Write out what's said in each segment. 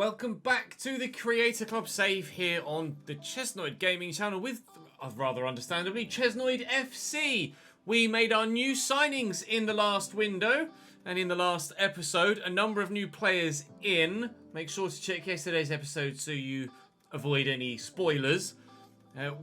Welcome back to the Creator Club save here on the ChesnoidGaming channel with, rather understandably, Chesnoid FC. We made our new signings in the last window and in the last episode. A number of new players in. Make sure to check yesterday's episode so you avoid any spoilers.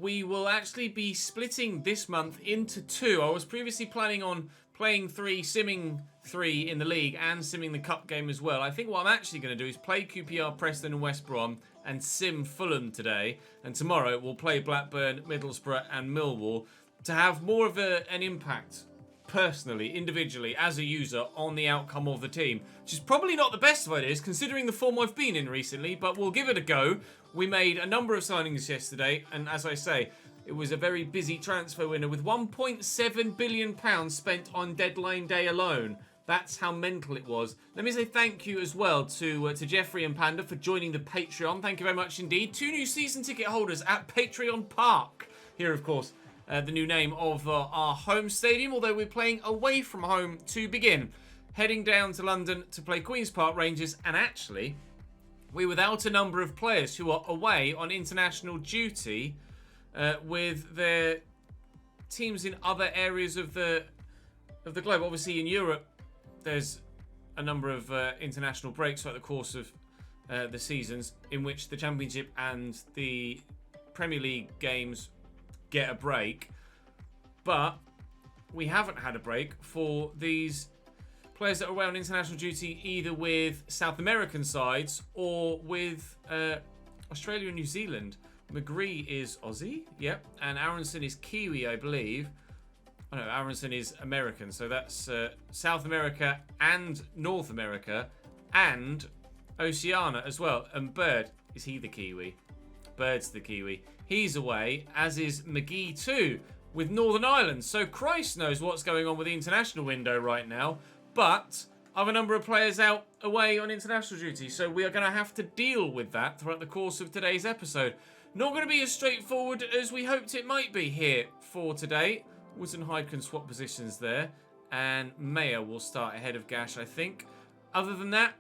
We will actually be splitting this month into two. I was previously planning on playing simming three in the league and simming the cup game as well. I think what I'm actually going to do is play QPR, Preston and West Brom and sim Fulham today. And tomorrow we'll play Blackburn, Middlesbrough and Millwall to have more of an impact personally, individually, as a user on the outcome of the team. Which is probably not the best of ideas considering the form I've been in recently, but we'll give it a go. We made a number of signings yesterday, and as I say, it was a very busy transfer window with £1.7 billion spent on deadline day alone. That's how mental it was. Let me say thank you as well to Jeffrey and Panda for joining the Patreon. Thank you very much indeed. 2 new season ticket holders at Patreon Park. Here, of course, the new name of our home stadium, although we're playing away from home to begin. Heading down to London to play Queen's Park Rangers, and actually, we're without a number of players who are away on international duty with their teams in other areas of the globe. Obviously, in Europe, there's a number of international breaks throughout the course of the seasons in which the Championship and the Premier League games get a break. But we haven't had a break for these players that are away on international duty, either with South American sides or with Australia and New Zealand. McGree is Aussie, yep, and Aronson is Kiwi, I believe. Oh no, Aronson is American, so that's South America and North America and Oceania as well. And Bird, is he the Kiwi? Bird's the Kiwi. He's away, as is McGee too, with Northern Ireland. So Christ knows what's going on with the international window right now. But I have a number of players out away on international duty, so we are going to have to deal with that throughout the course of today's episode. Not going to be as straightforward as we hoped it might be here for today. Woods and Hyde can swap positions there. And Mayer will start ahead of Gash, I think. Other than that,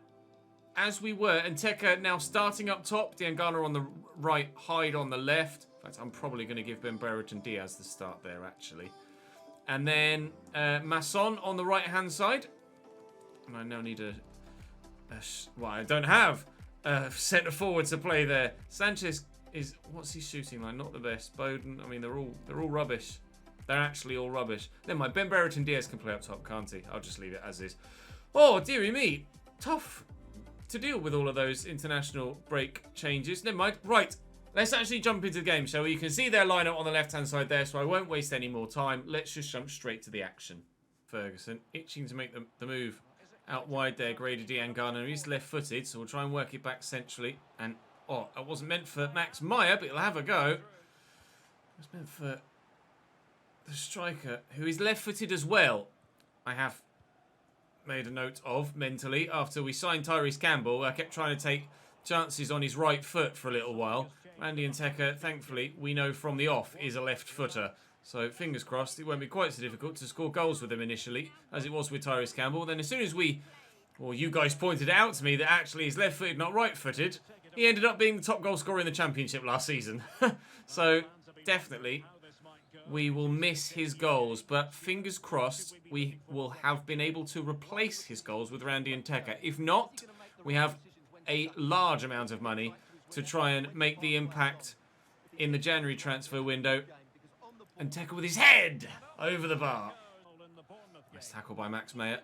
as we were, and Teka now starting up top. Diangana on the right, Hyde on the left. In fact, I'm probably going to give Ben Brereton Diaz the start there, actually. And then Masson on the right-hand side. And I now need well, I don't have a centre-forward to play there. Sanchez is, what's he shooting like? Not the best. Bowden, I mean, they're all rubbish. They're actually all rubbish. Never mind, Ben Brereton Diaz can play up top, can't he? I'll just leave it as is. Oh, dearie me. Tough to deal with all of those international break changes. Never mind. Right, let's actually jump into the game, shall we? You can see their lineup on the left-hand side there, so I won't waste any more time. Let's just jump straight to the action. Ferguson itching to make the move out wide there. Grady Diangana. He's left-footed, so we'll try and work it back centrally. And, oh, it wasn't meant for Max Meyer, but he'll have a go. It's meant for the striker, who is left-footed as well. I have made a note of mentally after we signed Tyrese Campbell. I kept trying to take chances on his right foot for a little while. Randy Nteka, thankfully, we know from the off, is a left footer. So fingers crossed, it won't be quite so difficult to score goals with him initially, as it was with Tyrese Campbell. Then as soon as you guys pointed it out to me that actually he's left footed, not right footed, he ended up being the top goal scorer in the Championship last season. So definitely we will miss his goals, but fingers crossed we will have been able to replace his goals with Randy Nteka. If not, we have a large amount of money to try and make the impact in the January transfer window. Nteka with his head over the bar. Nice tackle by Max Meyer.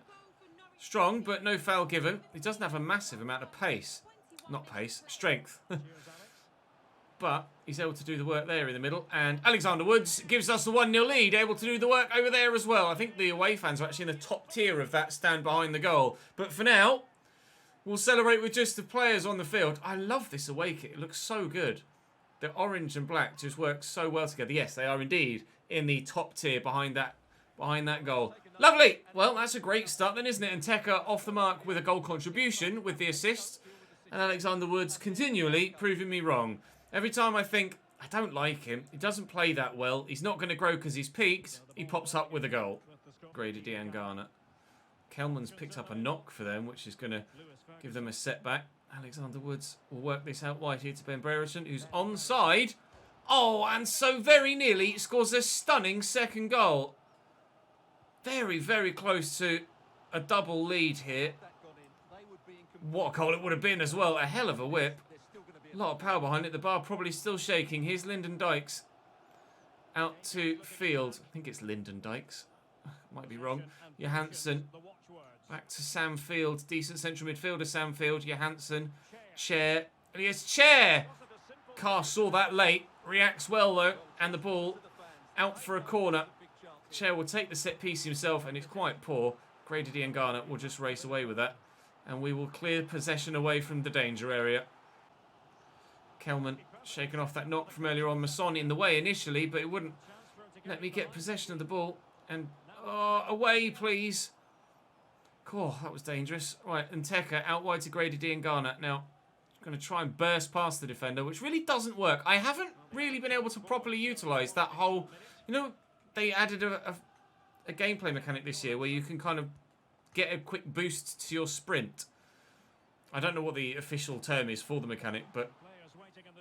Strong, but no foul given. He doesn't have a massive amount of pace. Not pace, strength. But he's able to do the work there in the middle. And Alexander Woods gives us the 1-0 lead, able to do the work over there as well. I think the away fans are actually in the top tier of that stand behind the goal. But for now, we'll celebrate with just the players on the field. I love this away kit. It looks so good. The orange and black just work so well together. Yes, they are indeed in the top tier behind that goal. Lovely. Well, that's a great start then, isn't it? And Nteka off the mark with a goal contribution with the assist. And Alexander Woods continually proving me wrong. Every time I think, I don't like him, he doesn't play that well, he's not going to grow because he's peaked, he pops up with a goal. Grady Diangana. Kelman's picked up a knock for them, which is going to give them a setback. Alexander Woods will work this out wide here to Ben Brereton, who's onside. Oh, and so very nearly scores a stunning second goal. Very, very close to a double lead here. What a goal it would have been as well. A hell of a whip. A lot of power behind it. The bar probably still shaking. Here's Lyndon Dykes out to field. I think it's Lyndon Dykes. Might be wrong. Johansson back to Sam Field. Decent central midfielder, Sam Field. Johansson. Chair. And he has Chair. Carr saw that late. Reacts well though. And the ball out for a corner. Chair will take the set piece himself and it's quite poor. Grady Diangana will just race away with that. And we will clear possession away from the danger area. Kelman shaking off that knock from earlier on. Masson in the way initially, but it wouldn't let me get possession of the ball. And away, please. Cool, that was dangerous. Right, and Teka out wide to Grady Diangana. Now, going to try and burst past the defender, which really doesn't work. I haven't really been able to properly utilise that whole... You know, they added a gameplay mechanic this year where you can kind of get a quick boost to your sprint. I don't know what the official term is for the mechanic, but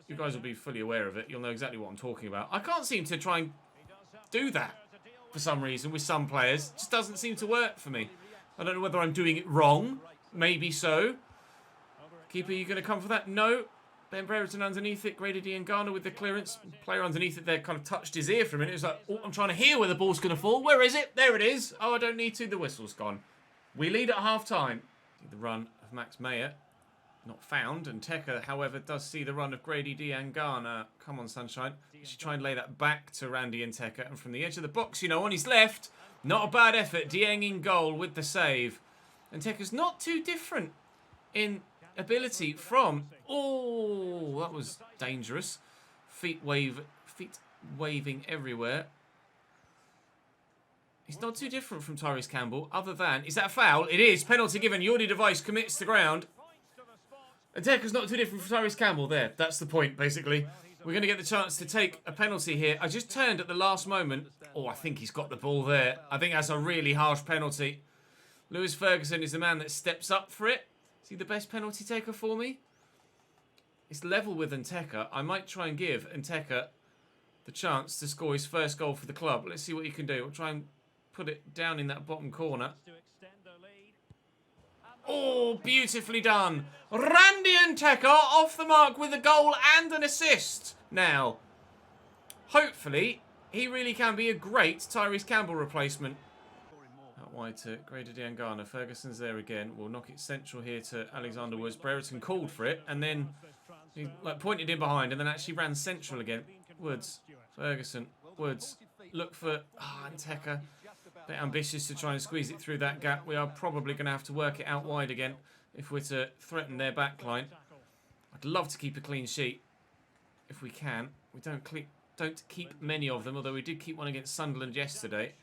you guys will be fully aware of it. You'll know exactly what I'm talking about. I can't seem to try and do that for some reason with some players. It just doesn't seem to work for me. I don't know whether I'm doing it wrong. Maybe so. Keeper, you going to come for that? No. Ben Brereton underneath it. Grady Diangana with the clearance. Player underneath it there kind of touched his ear for a minute. It was like, oh, I'm trying to hear where the ball's going to fall. Where is it? There it is. Oh, I don't need to. The whistle's gone. We lead at half-time. The run of Max Mayer. Not found. And Teka, however, does see the run of Grady Diangana. Come on, Sunshine. He should try and lay that back to Randy and Teka. And from the edge of the box, you know, on his left. Not a bad effort. Dieng in goal with the save. And Teka's not too different in ability from... Oh, that was dangerous. Feet waving everywhere. He's not too different from Tyrese Campbell, other than... Is that a foul? It is. Penalty given. Jordi Device commits to ground. And Teka's not too different from Tyrese Campbell there. That's the point, basically. We're going to get the chance to take a penalty here. I just turned at the last moment. Oh, I think he's got the ball there. I think that's a really harsh penalty. Lewis Ferguson is the man that steps up for it. Is he the best penalty taker for me? It's level with Nteka. I might try and give Nteka the chance to score his first goal for the club. Let's see what he can do. We'll try and put it down in that bottom corner. Oh, beautifully done. Randy Nteka off the mark with a goal and an assist. Now, hopefully, he really can be a great Tyrese Campbell replacement. Out wide to Grady Diangana. Ferguson's there again. We'll knock it central here to Alexander Woods. Brereton called for it and then he pointed in behind and then actually ran central again. Woods, Ferguson, Woods. Look for Nteka. Bit ambitious to try and squeeze it through that gap. We are probably going to have to work it out wide again if we're to threaten their backline. I'd love to keep a clean sheet if we can. We don't keep many of them, although we did keep one against Sunderland yesterday.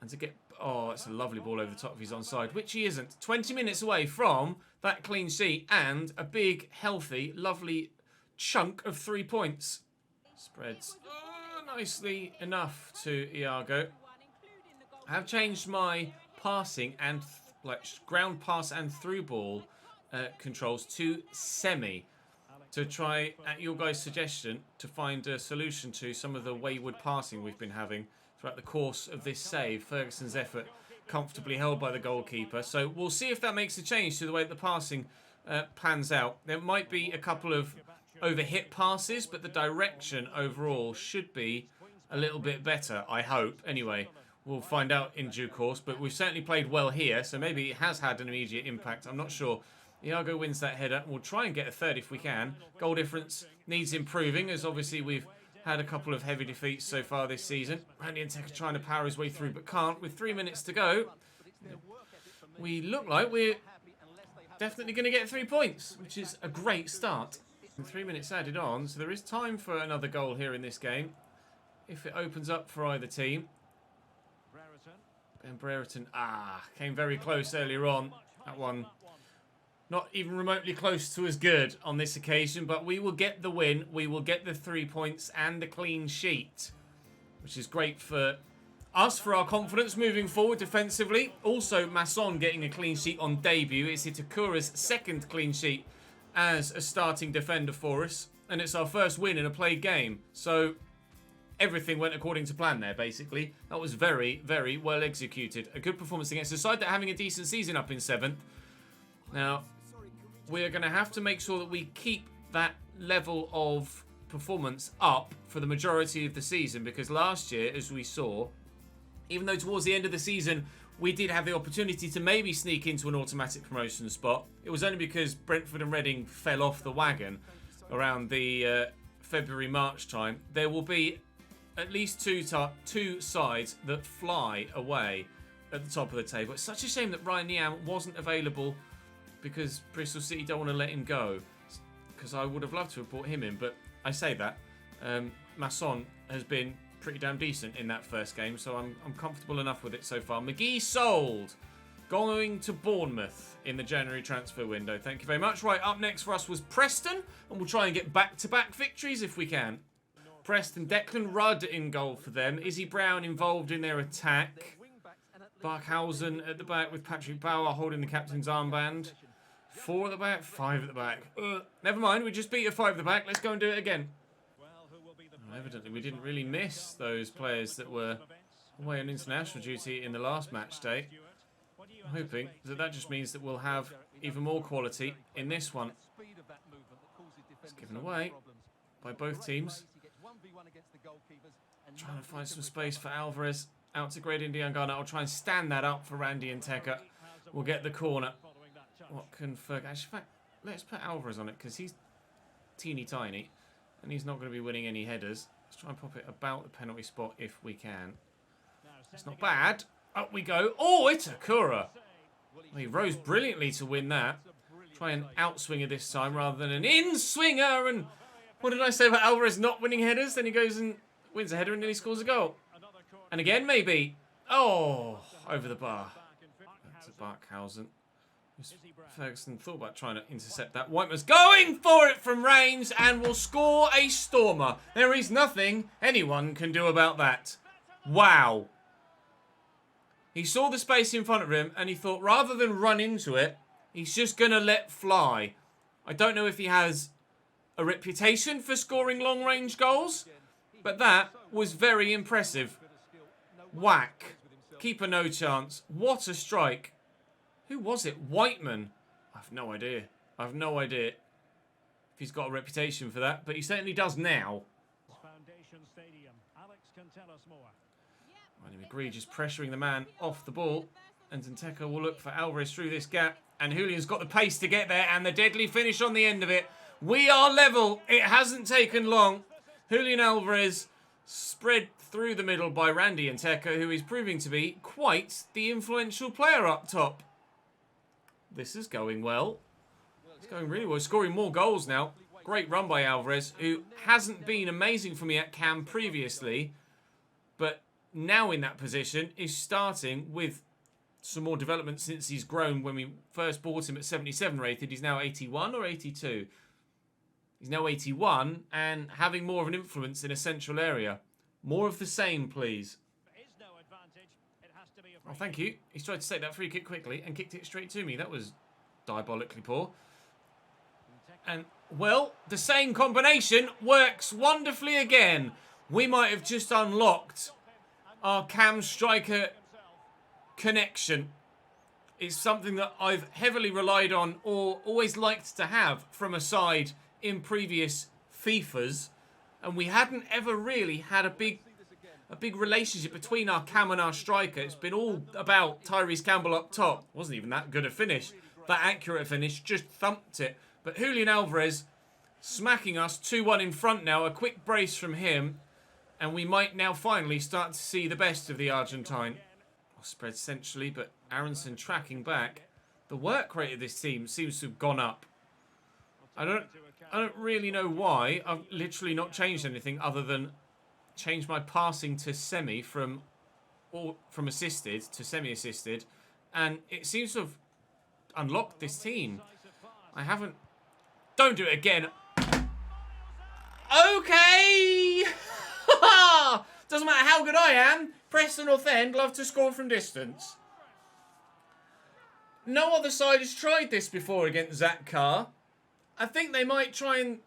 And to get... Oh, it's a lovely ball over the top of his onside, which he isn't. 20 minutes away from that clean sheet and a big, healthy, lovely chunk of 3 points. Spreads nicely enough to Iago. I have changed my passing and ground pass and through ball controls to semi to try, at your guys' suggestion, to find a solution to some of the wayward passing we've been having throughout the course of this save. Ferguson's effort comfortably held by the goalkeeper. So we'll see if that makes a change to the way that the passing pans out. There might be a couple of over-hit passes, but the direction overall should be a little bit better, I hope. Anyway, we'll find out in due course, but we've certainly played well here, so maybe it has had an immediate impact. I'm not sure. Iago wins that header. We'll try and get a third if we can. Goal difference needs improving, as obviously we've had a couple of heavy defeats so far this season. Randy Nteka trying to power his way through, but can't. With 3 minutes to go, we look like we're definitely going to get 3 points, which is a great start. And 3 minutes added on, so there is time for another goal here in this game, if it opens up for either team. Ben Brereton, came very close earlier on. That one not even remotely close to as good on this occasion, but we will get the win. We will get the 3 points and the clean sheet, which is great for us, for our confidence moving forward defensively. Also, Masson getting a clean sheet on debut. It's Itakura's second clean sheet as a starting defender for us. And it's our first win in a played game. So everything went according to plan there, basically. That was very, very well executed. A good performance against a side that having a decent season up in 7th. Now, we're going to have to make sure that we keep that level of performance up for the majority of the season. Because last year, as we saw, even though towards the end of the season, we did have the opportunity to maybe sneak into an automatic promotion spot, it was only because Brentford and Reading fell off the wagon around the February-March time. There will be at least two sides that fly away at the top of the table. It's such a shame that Ryan Niam wasn't available because Bristol City don't want to let him go. Because I would have loved to have brought him in, but I say that. Masson has been pretty damn decent in that first game, so I'm comfortable enough with it so far. McGee sold. Going to Bournemouth in the January transfer window. Thank you very much. Right, up next for us was Preston, and we'll try and get back-to-back victories if we can. Preston, Declan Rudd in goal for them. Izzy Brown involved in their attack. Barkhausen at the back with Patrick Bauer holding the captain's armband. 4 at the back, 5 at the back. Never mind, we just beat a 5 at the back. Let's go and do it again. Evidently, we didn't really miss those players that were away on international duty in the last match day. I'm hoping that just means that we'll have even more quality in this one. It's given away by both teams. Trying to find some space for Alvarez. Out to Grade Indiangana. I'll try and stand that up for Randy and Tekka. We'll get the corner. What can Ferg... Actually, in fact, let's put Alvarez on it because he's teeny tiny. And he's not going to be winning any headers. Let's try and pop it about the penalty spot if we can. It's not bad. Up we go. Oh, Itakura. Well, he rose brilliantly to win that. Try an outswinger this time rather than an in-swinger. And what did I say about Alvarez not winning headers? Then he goes and wins a header and then he scores a goal. And again, maybe. Oh, over the bar. That's to Barkhausen. Ferguson thought about trying to intercept that. Whiteman's going for it from range and will score a stormer. There is nothing anyone can do about that. Wow. He saw the space in front of him and he thought rather than run into it, he's just going to let fly. I don't know if he has a reputation for scoring long-range goals, but that was very impressive. Whack. Keeper no chance. What a strike. Who was it? Whiteman? I've no idea. I've no idea if he's got a reputation for that, but he certainly does now. Ryan McGree just pressuring the man off the ball. And Nteka will look for Alvarez through this gap. And Julian's got the pace to get there and the deadly finish on the end of it. We are level. It hasn't taken long. Julian Alvarez spread through the middle by Randy Nteka, who is proving to be quite the influential player up top. This is going well. It's going really well. Scoring more goals now. Great run by Alvarez, who hasn't been amazing for me at Cam previously, but now in that position is starting with some more development since he's grown. When we first bought him at 77 rated, he's now 81 or 82. He's now 81 and having more of an influence in a central area. More of the same, please. Oh, thank you. He's tried to take that free kick quickly and kicked it straight to me. That was diabolically poor. And, well, the same combination works wonderfully again. We might have just unlocked our Cam striker connection. It's something that I've heavily relied on or always liked to have from a side in previous FIFAs. And we hadn't ever really had a big relationship between our Cam and our striker. It's been all about Tyrese Campbell up top. Wasn't even that good a finish. That accurate finish, just thumped it. But Julian Alvarez smacking us 2-1 in front now. A quick brace from him. And we might now finally start to see the best of the Argentine. Well, spread centrally, but Aronson tracking back. The work rate of this team seems to have gone up. I don't really know why. I've literally not changed anything other than change my passing to semi from assisted to semi-assisted, and it seems to have unlocked this team. I haven't... Don't do it again. Okay! Doesn't matter how good I am, Preston or Thend love to score from distance. No other side has tried this before against Zach Carr. I think they might try and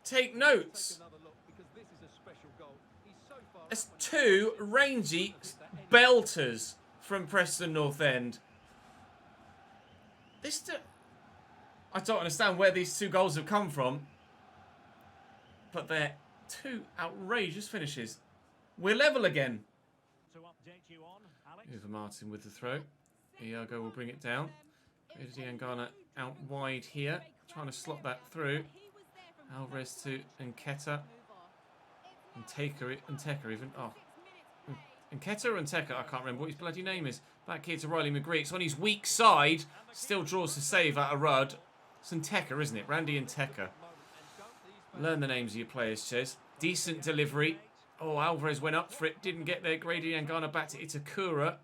take notes. There's two rangy belters from Preston North End. I don't understand where these two goals have come from, but they're two outrageous finishes. We're level again. Over Martin with the throw. Iago will bring it down. Diangana out wide here, trying to slot that through. Alvarez to Nketa. And Teka even. Oh. Nketa or Nteka? I can't remember what his bloody name is. Back here to Riley McGree. It's on his weak side. Still draws to save out of Rudd. It's Nteka, isn't it? Randy Nteka. Learn the names of your players, Ches. Decent delivery. Oh, Alvarez went up for it. Didn't get there. Grady Diangana back to Itakura.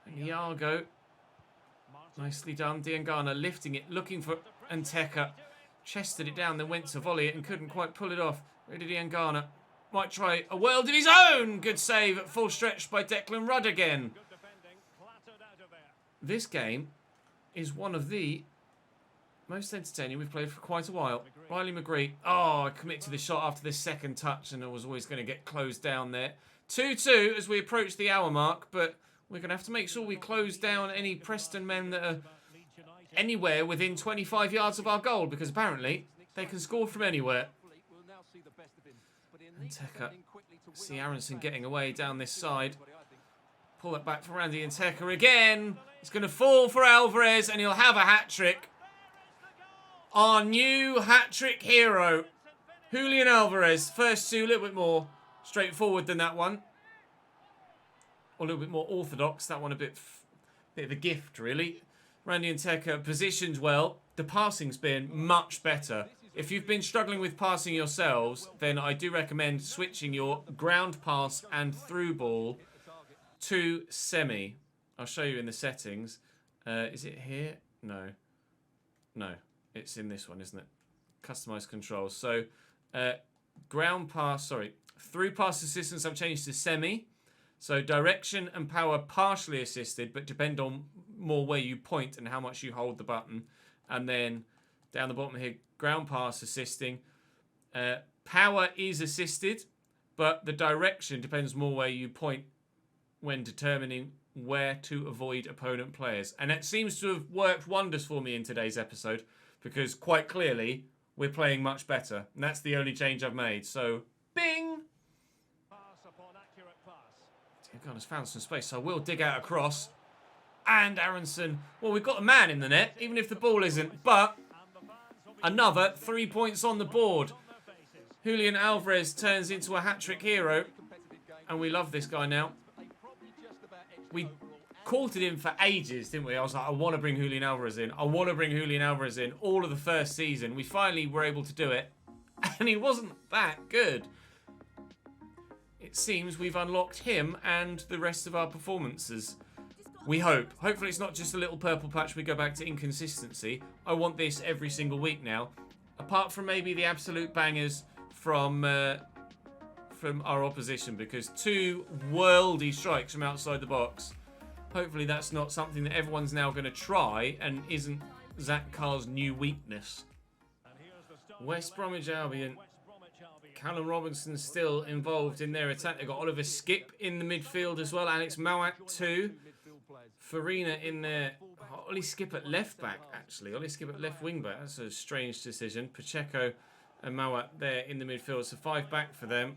And Iago. Nicely done. Diangana lifting it. Looking for Nteka. Chested it down. Then went to volley it and couldn't quite pull it off. Grady Diangana might try a world of his own. Good save at full stretch by Declan Rudd again. This game is one of the most entertaining we've played for quite a while. Riley McGree. Oh, I commit to the shot after this second touch and I was always going to get closed down there. 2-2 as we approach the hour mark, but we're going to have to make sure we close down any Preston men that are anywhere within 25 yards of our goal, because apparently they can score from anywhere. And Nteka. See Aronson getting away down this side. Pull it back for Randy Nteka again. It's going to fall for Alvarez and he'll have a hat-trick. Our new hat-trick hero, Julian Alvarez. First two, a little bit more straightforward than that one. Or a little bit more orthodox. That one a bit of a gift, really. Randy Nteka positioned well. The passing's been much better. If you've been struggling with passing yourselves, then I do recommend switching your ground pass and through ball to semi. I'll show you in the settings. Is it here? No. No. It's in this one, isn't it? Customize controls. So, ground pass, through pass assistance I've changed to semi. So, direction and power partially assisted, but depend on more where you point and how much you hold the button. And then, down the bottom here, ground pass assisting. Power is assisted, but the direction depends more where you point when determining where to avoid opponent players. And that seems to have worked wonders for me in today's episode, because quite clearly we're playing much better. And that's the only change I've made. So, bing! Diangana's found some space, so I will dig out a cross. And Aronson, well, we've got a man in the net, even if the ball isn't. But another 3 points on the board. Julian Alvarez turns into a hat-trick hero. And we love this guy now. We courted him for ages, didn't we? I was like, I want to bring Julian Alvarez in. I want to bring Julian Alvarez in. All of the first season. We finally were able to do it. And he wasn't that good. It seems we've unlocked him and the rest of our performances. We hope. Hopefully it's not just a little purple patch we go back to inconsistency. I want this every single week now. Apart from maybe the absolute bangers from our opposition, because two worldy strikes from outside the box. Hopefully that's not something that everyone's now going to try and isn't Zach Carr's new weakness. West Bromwich Albion. Callum Robinson still involved in their attack. They've got Oliver Skip in the midfield as well. Alex Mowat too. Farina in there. Ollie Skip at left back, actually. Ollie Skip at left wing back. That's a strange decision. Pacheco and Mowat there in the midfield. So 5 back for them.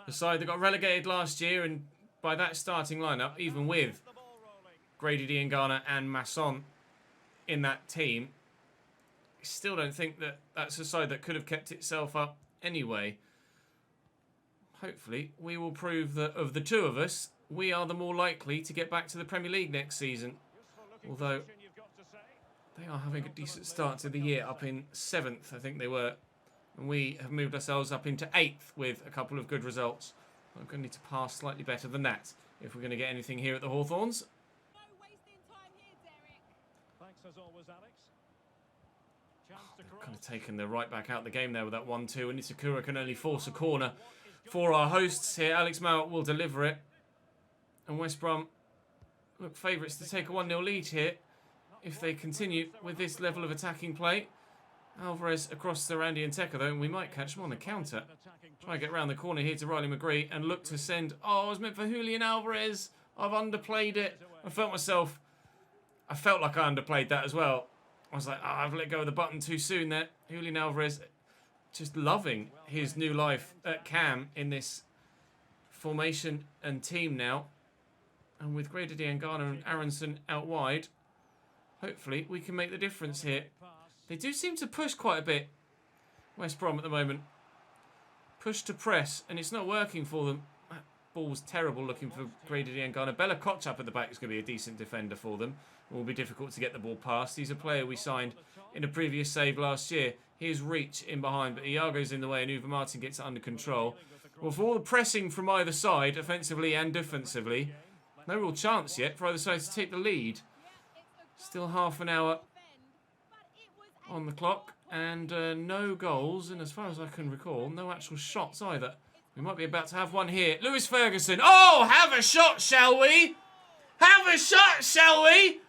The side that got relegated last year, and by that starting lineup, even with Grady Diangana and Masson in that team, I still don't think that that's a side that could have kept itself up anyway. Hopefully, we will prove that of the two of us, we are the more likely to get back to the Premier League next season. Although, they are having a decent start to the year, up in 7th, I think they were. And we have moved ourselves up into 8th with a couple of good results. I'm going to need to pass slightly better than that if we're going to get anything here at the Hawthorns. Kind of taken the right back out the game there with that 1-2. And Itakura can only force a corner for our hosts here. Alex Mowat will deliver it. And West Brom look favourites to take a 1-0 lead here if they continue with this level of attacking play. Alvarez across to Randy and Teka though, and we might catch him on the counter. Try and get around the corner here to Riley McGree and look to send... Oh, it was meant for Julian Alvarez. I've underplayed it. I felt like I underplayed that as well. I was like, oh, I've let go of the button too soon there. Julian Alvarez just loving his new life at Cam in this formation and team now. And with Grady Diangana and Aronson out wide, hopefully we can make the difference here. They do seem to push quite a bit, West Brom at the moment. Push to press, and it's not working for them. That ball's terrible looking for Grady Diangana. Bella Koch up at the back is going to be a decent defender for them. It will be difficult to get the ball past. He's a player we signed in a previous save last year. Here's Reach in behind, but Iago's in the way and Uwe Martin gets it under control. Well, for all the pressing from either side, offensively and defensively, no real chance yet for either side to take the lead. Still half an hour on the clock and no goals, and as far as I can recall, no actual shots either. We might be about to have one here. Lewis Ferguson. Oh, have a shot, shall we? Have a shot, shall we?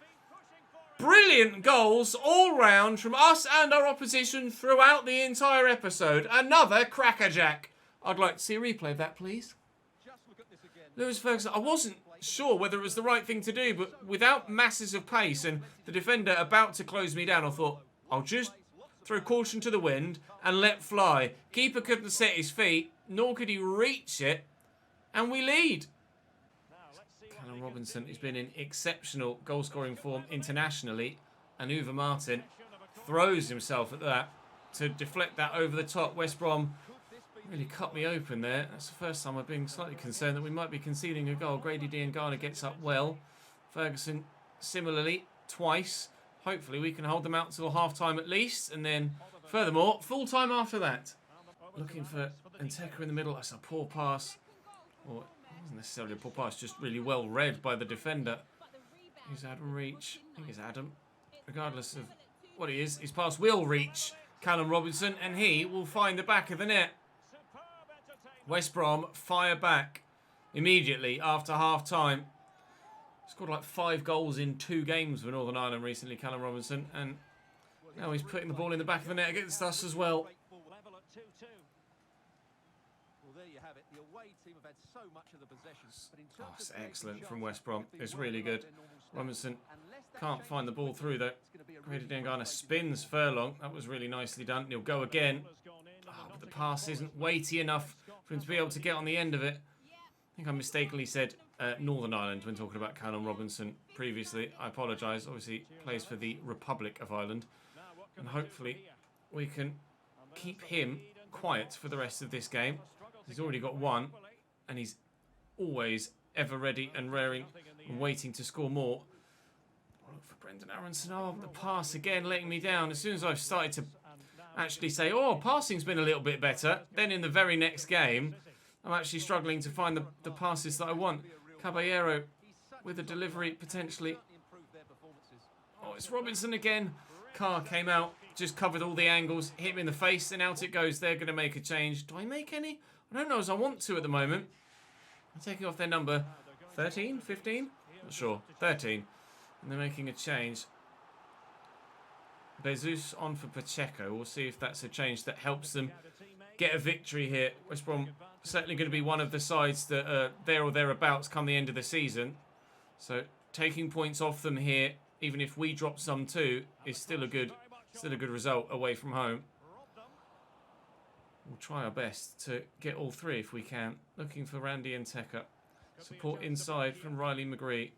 Brilliant goals all round from us and our opposition throughout the entire episode. Another crackerjack. I'd like to see a replay of that, please. Lewis Ferguson, I wasn't sure whether it was the right thing to do, but without masses of pace and the defender about to close me down, I thought, I'll just throw caution to the wind and let fly. Keeper couldn't set his feet, nor could he reach it, and we lead. Callum Robinson has been in exceptional goal-scoring form internationally, and Uwe Martin throws himself at that to deflect that over the top. West Brom really cut me open there. That's the first time I've been slightly concerned that we might be conceding a goal. Grady Diangana gets up well. Ferguson similarly twice. Hopefully we can hold them out till half-time at least, and then furthermore, full-time after that. Looking for Nteka in the middle. That's a poor pass. Or it wasn't necessarily a poor pass, just really well read by the defender. Here's Adam Reach. I think it's Adam. Regardless of what he is, his pass will reach Callum Robinson, and he will find the back of the net. West Brom fire back immediately after half-time. Scored like 5 goals in 2 games for Northern Ireland recently, Callum Robinson, and now he's putting the ball in the back of the net against us as well. Oh, it's excellent from West Brom. It's really good. Robinson can't find the ball through though. Grady Diangana spins Furlong. That was really nicely done. He'll go again. Oh, but the pass isn't weighty enough for him to be able to get on the end of it. I think I mistakenly said Northern Ireland when talking about Callum Robinson previously. I apologise. Obviously plays for the Republic of Ireland. And hopefully we can keep him quiet for the rest of this game. He's already got 1. And he's always ever ready and raring and waiting to score more. Look for Brendan Aronson. Oh, the pass again letting me down. As soon as I've started to actually say, oh, passing's been a little bit better, then in the very next game, I'm actually struggling to find the passes that I want. Caballero with a delivery potentially. Oh, it's Robinson again. Carr came out, just covered all the angles, hit him in the face, and out it goes. They're going to make a change. Do I make any? I don't know as I want to at the moment. I'm taking off their number 13, 15? Not sure. 13. And they're making a change. Bezos on for Pacheco. We'll see if that's a change that helps them get a victory here. West Brom certainly going to be one of the sides that are there or thereabouts come the end of the season. So taking points off them here, even if we drop some too, is still a good result away from home. We'll try our best to get all 3 if we can. Looking for Randy and Nteka. Support inside from Riley McGree.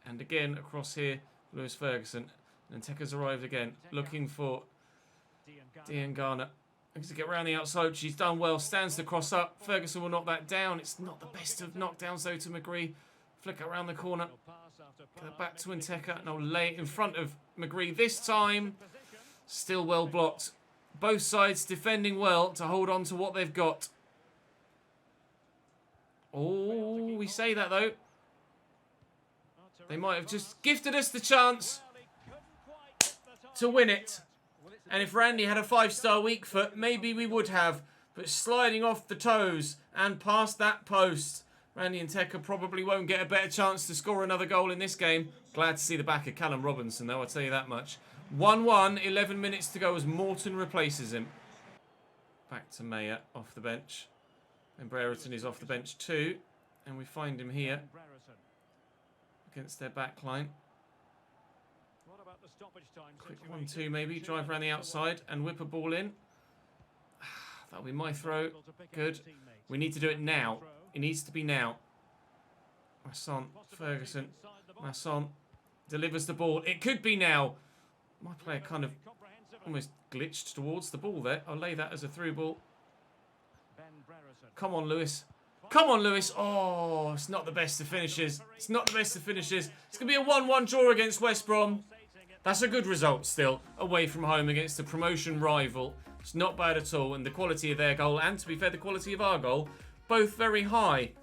And again across here, Lewis Ferguson. And Nteka's arrived again. Looking for Diangana. Looks to get around the outside. She's done well. Stands the cross up. Ferguson will knock that down. It's not the best of knockdowns though to McGree. Flick around the corner. Get it back to Nteka. And I'll lay it in front of McGree this time. Still well blocked. Both sides defending well to hold on to what they've got. Oh, we say that though. They might have just gifted us the chance to win it. And if Randy had a 5-star weak foot, maybe we would have. But sliding off the toes and past that post. Randy and Nteka probably won't get a better chance to score another goal in this game. Glad to see the back of Callum Robinson though, I'll tell you that much. 1-1, 11 minutes to go as Morton replaces him. Back to Mayer off the bench. And Brereton is off the bench too. And we find him here against their back line. Quick 1-2 maybe. Drive around the outside and whip a ball in. That'll be my throw. Good. We need to do it now. It needs to be now. Masson, Ferguson. Masson delivers the ball. It could be now. My player kind of almost glitched towards the ball there. I'll lay that as a through ball. Come on, Lewis. Come on, Lewis. Oh, it's not the best of finishes. It's not the best of finishes. It's going to be a 1-1 draw against West Brom. That's a good result still, away from home against a promotion rival. It's not bad at all, and the quality of their goal, and to be fair, the quality of our goal, both very high.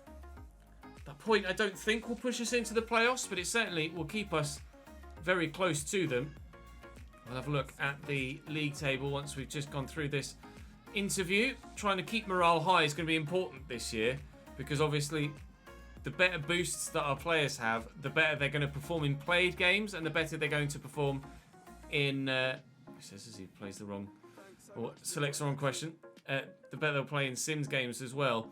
That point, I don't think will push us into the playoffs, but it certainly will keep us very close to them. We'll have a look at the league table once we've just gone through this interview. Trying to keep morale high is going to be important this year, because obviously the better boosts that our players have, the better they're going to perform in played games, and the better they're going to perform in... he says as he plays the wrong... or selects the wrong question. The better they'll play in Sims games as well.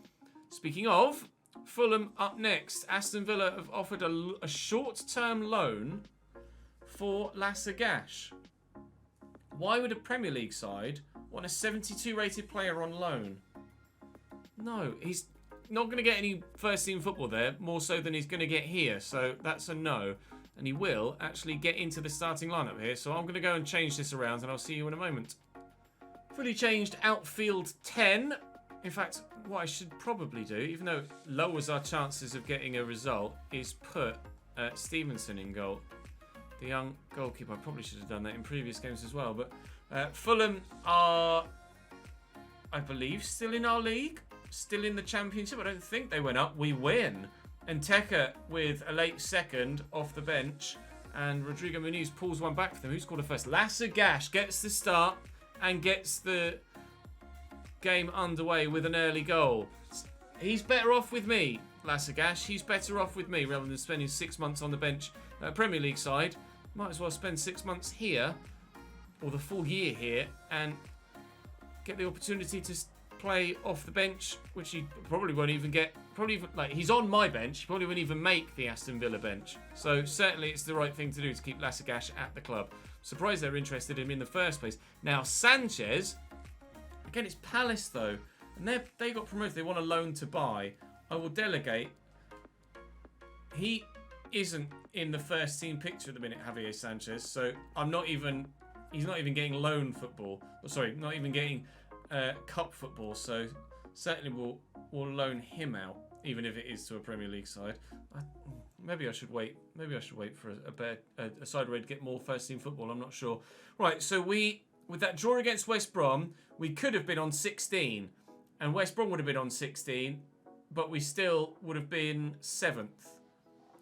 Speaking of, Fulham up next. Aston Villa have offered a short-term loan for Lasagash. Why would a Premier League side want a 72 rated player on loan? No, he's not going to get any first team football there, more so than he's going to get here. So that's a no. And he will actually get into the starting lineup here. So I'm going to go and change this around, and I'll see you in a moment. Fully changed outfield 10. In fact, what I should probably do, even though it lowers our chances of getting a result, is put Stevenson in goal. The young goalkeeper. I probably should have done that in previous games as well. But Fulham are, I believe, still in our league. Still in the Championship. I don't think they went up. We win. And Teka with a late second off the bench. And Rodrigo Muniz pulls one back for them. Who scored it first? Lasagash gets the start and gets the game underway with an early goal. He's better off with me, Lasagash. He's better off with me rather than spending 6 months on the bench. Premier League side, might as well spend 6 months here, or the full year here, and get the opportunity to play off the bench, which he probably won't even get. Probably even, like, he's on my bench. He probably won't even make the Aston Villa bench. So certainly it's the right thing to do to keep Lasagash at the club. Surprised they're interested in him in the first place. Now Sanchez, again, it's Palace though, and they got promoted. They want a loan to buy. I will delegate. He isn't in the first team picture at the minute, Javier Sanchez. So he's not even getting loan football. Oh, sorry, not even getting cup football. So certainly we'll loan him out, even if it is to a Premier League side. Maybe I should wait. Maybe I should wait for a side where to get more first team football. I'm not sure. Right, so with that draw against West Brom, we could have been on 16, and West Brom would have been on 16, but we still would have been 7th.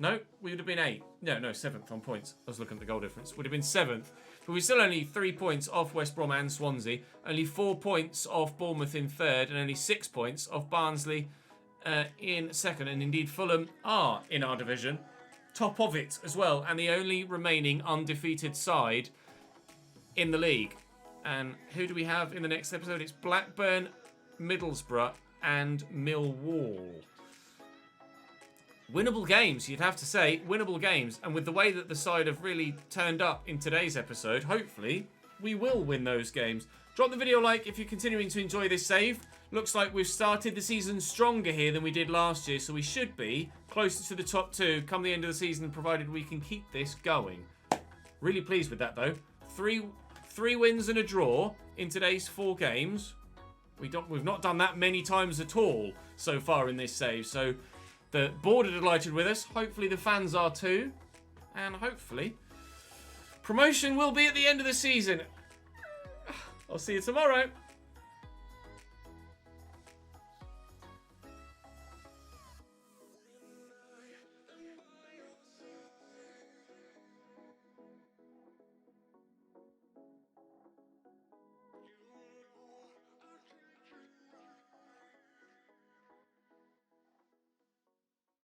No, we would have been 8th. No, 7th on points. I was looking at the goal difference. Would have been 7th. But we're still only 3 points off West Brom and Swansea. Only 4 points off Bournemouth in 3rd. And only 6 points off Barnsley in 2nd. And indeed, Fulham are in our division. Top of it as well. And the only remaining undefeated side in the league. And who do we have in the next episode? It's Blackburn, Middlesbrough and Millwall. Winnable games, you'd have to say. Winnable games. And with the way that the side have really turned up in today's episode, hopefully we will win those games. Drop the video a like if you're continuing to enjoy this save. Looks like we've started the season stronger here than we did last year, so we should be closer to the top 2 come the end of the season, provided we can keep this going. Really pleased with that, though. Three wins and a draw in today's 4 games. We've not done that many times at all so far in this save, so the board are delighted with us. Hopefully the fans are too. And hopefully promotion will be at the end of the season. I'll see you tomorrow.